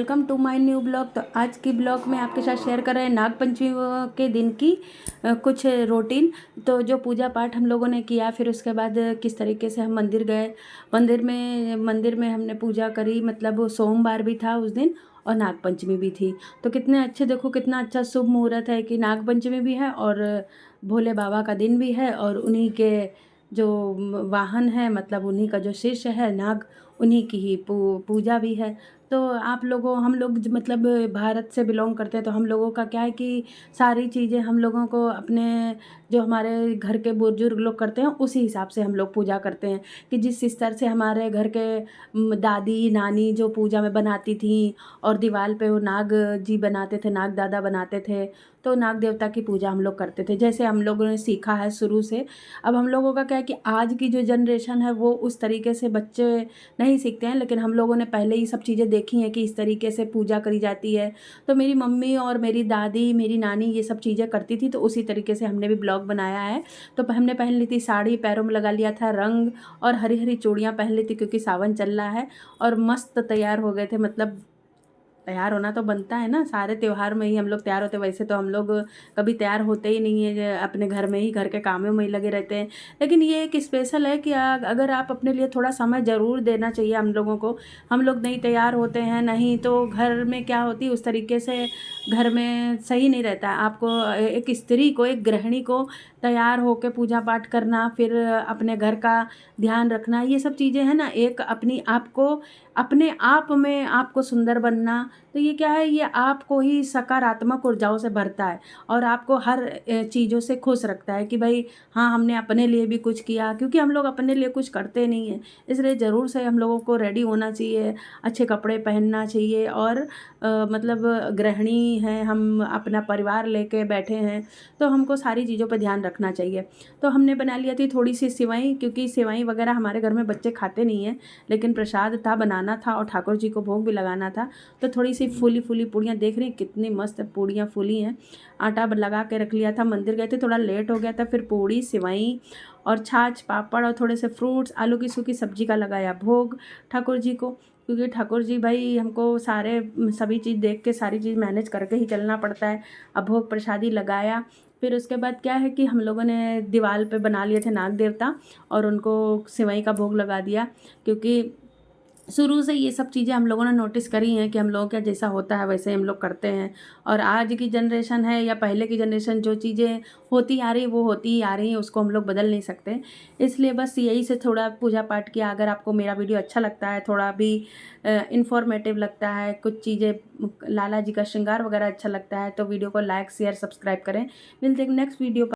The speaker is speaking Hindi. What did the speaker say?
Welcome to my new blog. तो आज की ब्लॉग में आपके साथ शेयर कर रहे हैं नाग पंचमी के दिन की कुछ रूटीन। तो जो पूजा पाठ हम लोगों ने किया, फिर उसके बाद किस तरीके से हम मंदिर गए। मंदिर में हमने पूजा करी, मतलब सोमवार भी था उस दिन और नाग पंचमी भी थी। तो कितने अच्छे, देखो कितना अच्छा शुभ मुहूर्त है कि नाग पंचमी भी है और भोले बाबा का दिन भी है, और उन्हीं के जो वाहन है, मतलब उन्हीं का जो शिष्य है नाग, उन्हीं की ही पूजा भी है। तो हम लोग मतलब भारत से बिलोंग करते हैं, तो हम लोगों का क्या है कि सारी चीज़ें हम लोगों को अपने जो हमारे घर के बुजुर्ग लोग करते हैं उसी हिसाब से हम लोग पूजा करते हैं। कि जिस स्तर से हमारे घर के दादी नानी जो पूजा में बनाती थी, और दीवार पे वो नाग जी बनाते थे, नाग दादा बनाते थे, तो नाग देवता की पूजा हम लोग करते थे, जैसे हम लोगों ने सीखा है शुरू से। अब हम लोगों का क्या है कि आज की जो जनरेशन है वो उस तरीके से बच्चे नहीं सीखते हैं, लेकिन हम लोगों ने पहले ही सब चीज़ें देखी हैं कि इस तरीके से पूजा करी जाती है। तो मेरी मम्मी और मेरी दादी, मेरी नानी ये सब चीज़ें करती थी, तो उसी तरीके से हमने भी ब्लॉग बनाया है। तो हमने पहन ली थी साड़ी, पैरों में लगा लिया था रंग, और हरी हरी चूड़ियाँ पहन ली थी क्योंकि सावन चल रहा है, और मस्त तैयार हो गए थे। मतलब तैयार होना तो बनता है ना, सारे त्योहार में ही हम लोग तैयार होते हैं। वैसे तो हम लोग कभी तैयार होते ही नहीं है, अपने घर में ही, घर के कामों में ही लगे रहते हैं। लेकिन ये एक स्पेशल है कि अगर आप अपने लिए थोड़ा समय ज़रूर देना चाहिए हम लोगों को। हम लोग नहीं तैयार होते हैं, नहीं तो घर में क्या होती है उस तरीके से घर में सही नहीं रहता है। आपको एक स्त्री को, एक गृहिणी को तैयार होकर पूजा पाठ करना, फिर अपने घर का ध्यान रखना, ये सब चीज़ें हैं ना, एक अपनी आप को अपने आप में आपको सुंदर बनना। तो ये क्या है, ये आपको ही सकारात्मक ऊर्जाओं से भरता है, और आपको हर चीज़ों से खुश रखता है कि भाई हाँ, हमने अपने लिए भी कुछ किया। क्योंकि हम लोग अपने लिए कुछ करते नहीं हैं, इसलिए ज़रूर से हम लोगों को रेडी होना चाहिए, अच्छे कपड़े पहनना चाहिए। और मतलब गृहिणी हैं हम, अपना परिवार लेके बैठे हैं, तो हमको सारी चीज़ों पर ध्यान रखना चाहिए। तो हमने बना लिया थी थोड़ी सी सिवई, क्योंकि सिवई वगैरह हमारे घर में बच्चे खाते नहीं हैं, लेकिन प्रसाद था, बनाना था और ठाकुर जी को भोग भी लगाना था। तो थोड़ी सी फूली फूली पूड़ियाँ, देख रही कितनी मस्त पूड़ियाँ फूली हैं। आटा लगा के रख लिया था, मंदिर गए थे, थोड़ा लेट हो गया था, फिर पूड़ी सिवई और छाछ पापड़ और थोड़े से फ्रूट्स, आलू की सूखी सब्जी का लगाया भोग ठाकुर जी को। क्योंकि ठाकुर जी भाई, हमको सभी चीज़ देख के, सारी चीज़ मैनेज करके ही चलना पड़ता है। अब भोग प्रसादी लगाया, फिर उसके बाद क्या है कि हम लोगों ने दीवार पे बना लिए थे नाग देवता, और उनको सिवई का भोग लगा दिया। क्योंकि शुरू से ये सब चीज़ें हम लोगों ने नोटिस करी हैं कि हम लोगों का जैसा होता है वैसे हम लोग करते हैं। और आज की जनरेशन है या पहले की जनरेशन, जो चीज़ें होती आ रही वो होती ही आ रही हैं, उसको हम लोग बदल नहीं सकते। इसलिए बस यही से थोड़ा पूजा पाठ किया। अगर आपको मेरा वीडियो अच्छा लगता है, थोड़ा भी इंफॉर्मेटिव लगता है, कुछ चीज़ें लाला जी का श्रृंगार वगैरह अच्छा लगता है, तो वीडियो को लाइक शेयर सब्सक्राइब करें। मिलते हैं नेक्स्ट वीडियो पर।